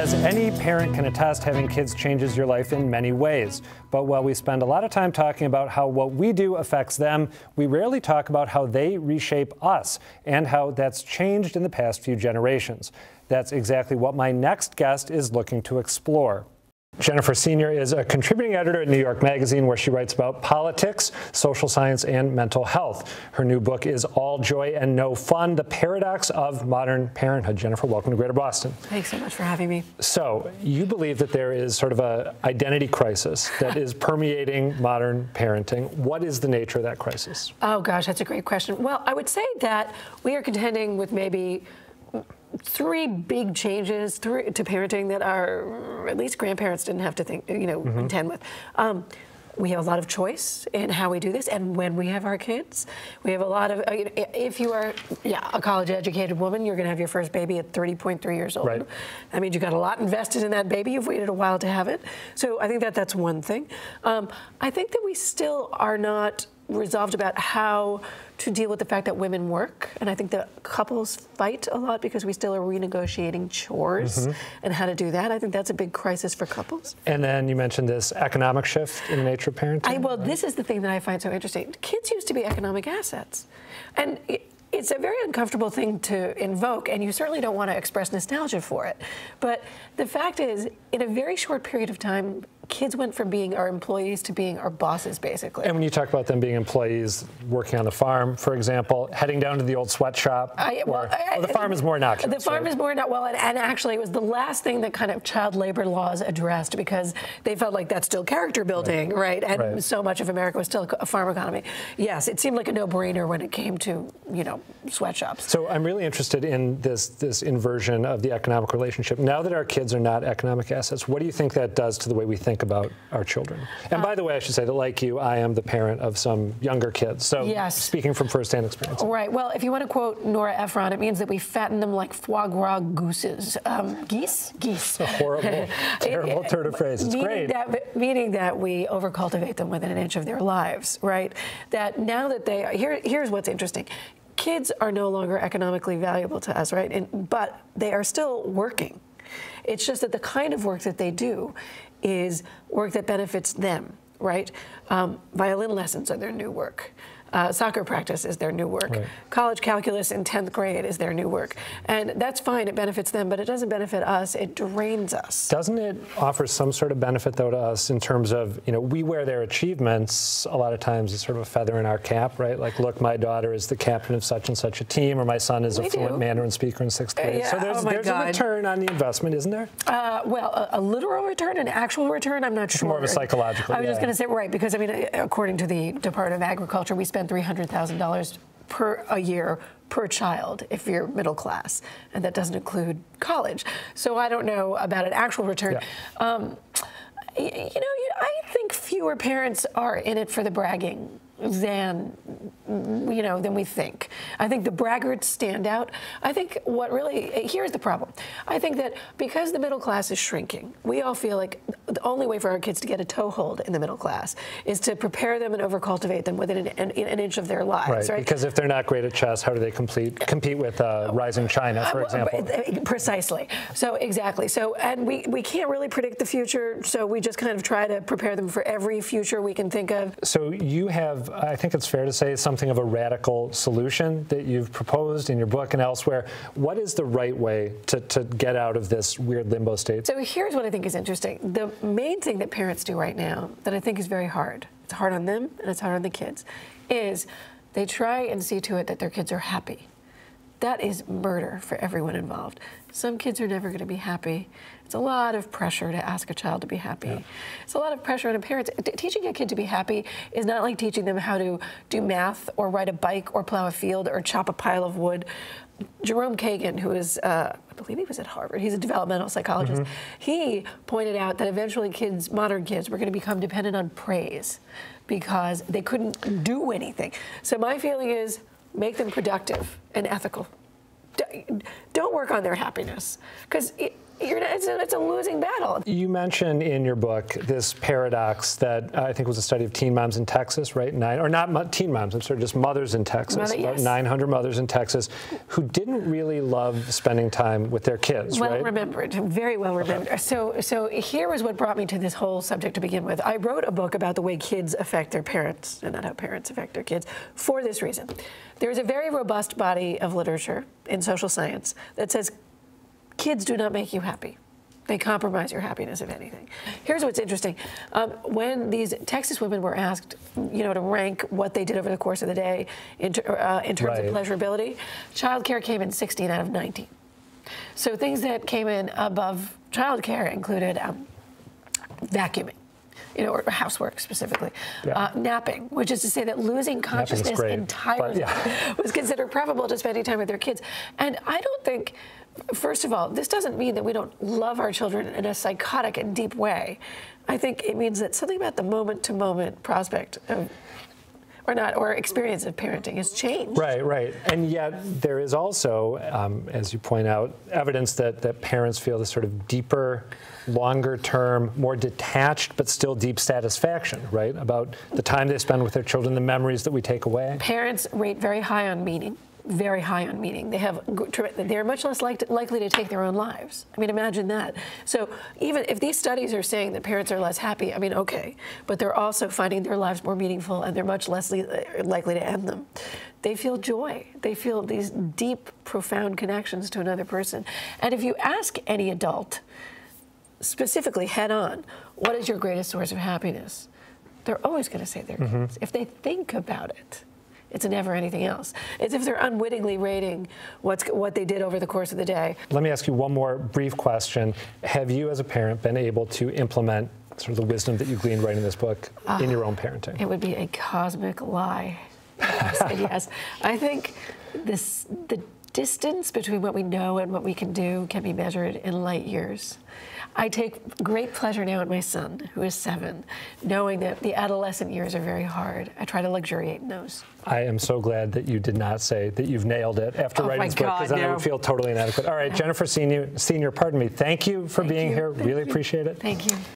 As any parent can attest, having kids changes your life in many ways. But while we spend a lot of time talking about how what we do affects them, we rarely talk about how they reshape us and how that's changed in the past few generations. That's exactly what my next guest is looking to explore. Jennifer Senior is a contributing editor at New York Magazine, where she writes about politics, social science, and mental health. Her new book is All Joy and No Fun: The Paradox of Modern Parenthood. Jennifer, welcome to Greater Boston. Thanks so much for having me. So, you believe that there is sort of an identity crisis that is permeating modern parenting. What is the nature of that crisis? Oh gosh, that's a great question. Well, I would say that we are contending with maybe three big changes to parenting that our, at least grandparents didn't have to think, contend with. We have a lot of choice in how we do this, and when we have our kids, we have a lot of, if you are a college-educated woman, you're going to have your first baby at 30.3 years old. Right. That means you got a lot invested in that baby. You've waited a while to have it. So I think that that's one thing. I think that we still are not resolved about how to deal with the fact that women work, and I think that couples fight a lot because we still are renegotiating chores and how to do that. I think that's a big crisis for couples. And then you mentioned this economic shift in the nature of parenting. Well, this is the thing that I find so interesting. Kids used to be economic assets, and it's a very uncomfortable thing to invoke, and you certainly don't want to express nostalgia for it. But the fact is, in a very short period of time, kids went from being our employees to being our bosses, basically. And when you talk about them being employees, working on the farm, for example, heading down to the old sweatshop, the farm is more innocuous. The farm is more innocuous. Well, and actually, it was the last thing that kind of child labor laws addressed, because they felt like that's still character building, right? And so much of America was still a farm economy. Yes, it seemed like a no-brainer when it came to, sweatshops. So I'm really interested in this inversion of the economic relationship. Now that our kids are not economic assets, what do you think that does to the way we think about our children? And by the way, I should say that, like you, I am the parent of some younger kids. So speaking from firsthand experience. Right. Well, if you want to quote Nora Ephron, it means that we fatten them like foie gras gooses. Geese? Geese. It's a horrible, terrible turn of phrase. It's great. Meaning that we overcultivate them within an inch of their lives, right? That now that they are, here's what's interesting. Kids are no longer economically valuable to us, right? But they are still working. It's just that the kind of work that they do is work that benefits them, right? Violin lessons are their new work. Soccer practice is their new work. Right. College calculus in 10th grade is their new work. And that's fine, it benefits them, but it doesn't benefit us, it drains us. Doesn't it offer some sort of benefit, though, to us in terms of, we wear their achievements a lot of times as sort of a feather in our cap, right? Like, look, my daughter is the captain of such and such a team, or my son is a fluent Mandarin speaker in 6th grade. So there's a return on the investment, isn't there? Well, a literal return, an actual return, I'm not sure. More of a psychological. I was just going to say, right, because, according to the Department of Agriculture, we spend $300,000 a year per child if you're middle class, and that doesn't include college. So I don't know about an actual return. Yeah. I think fewer parents are in it for the bragging than we think. I think the braggarts stand out. I think here's the problem. I think that because the middle class is shrinking, we all feel like the only way for our kids to get a toehold in the middle class is to prepare them and overcultivate them within an inch of their lives. Right? Because if they're not great at chess, how do they compete with rising China, for example? Precisely. So exactly. So, and we can't really predict the future, so we just kind of try to prepare them for every future we can think of. So you have, I think it's fair to say, something of a radical solution that you've proposed in your book and elsewhere. What is the right way to get out of this weird limbo state? So here's what I think is interesting. The main thing that parents do right now that I think is very hard, it's hard on them and it's hard on the kids, is they try and see to it that their kids are happy. That is murder for everyone involved. Some kids are never going to be happy. It's a lot of pressure to ask a child to be happy. Yeah. It's a lot of pressure on a parent. Teaching a kid to be happy is not like teaching them how to do math or ride a bike or plow a field or chop a pile of wood. Jerome Kagan, who is, I believe he was at Harvard, he's a developmental psychologist, he pointed out that eventually modern kids were going to become dependent on praise because they couldn't do anything. So my feeling is, make them productive and ethical. Don't work on their happiness, because it's a losing battle. You mentioned in your book this paradox that I think was a study of teen moms in Texas, right? Not teen moms, I'm sorry, just mothers in Texas. About 900 mothers in Texas who didn't really love spending time with their kids, right? Well remembered, very well remembered. Okay. So here was what brought me to this whole subject to begin with. I wrote a book about the way kids affect their parents and not how parents affect their kids for this reason. There is a very robust body of literature in social science that says kids do not make you happy. They compromise your happiness, if anything. Here's what's interesting. When these Texas women were asked, to rank what they did over the course of the day in terms of pleasurability, childcare came in 16 out of 19. So things that came in above childcare included vacuuming, or housework specifically, napping, which is to say that losing consciousness entirely was considered preferable to spending time with their kids. And I don't think, first of all, this doesn't mean that we don't love our children in a psychotic and deep way. I think it means that something about the moment-to-moment prospect of or experience of parenting has changed. Right. And yet there is also, as you point out, evidence that parents feel this sort of deeper, longer term, more detached, but still deep satisfaction, right? About the time they spend with their children, the memories that we take away. Parents rate very high on meaning. Very high on meaning. They're much less likely to take their own lives. I mean, imagine that. So even if these studies are saying that parents are less happy, I mean, okay, but they're also finding their lives more meaningful and they're much less likely to end them. They feel joy. They feel these deep, profound connections to another person. And if you ask any adult, specifically head on, what is your greatest source of happiness? They're always going to say their kids, if they think about it. It's never anything else. It's if they're unwittingly rating what they did over the course of the day. Let me ask you one more brief question. Have you, as a parent, been able to implement sort of the wisdom that you gleaned writing this book in your own parenting? It would be a cosmic lie. Yes. I think the distance between what we know and what we can do can be measured in light years. I take great pleasure now in my son, who is 7, knowing that the adolescent years are very hard. I try to luxuriate in those. I am so glad that you did not say that you've nailed it after writing this book, because then I would feel totally inadequate. All right, Jennifer Senior, thank you for being here. Really appreciate it. Thank you.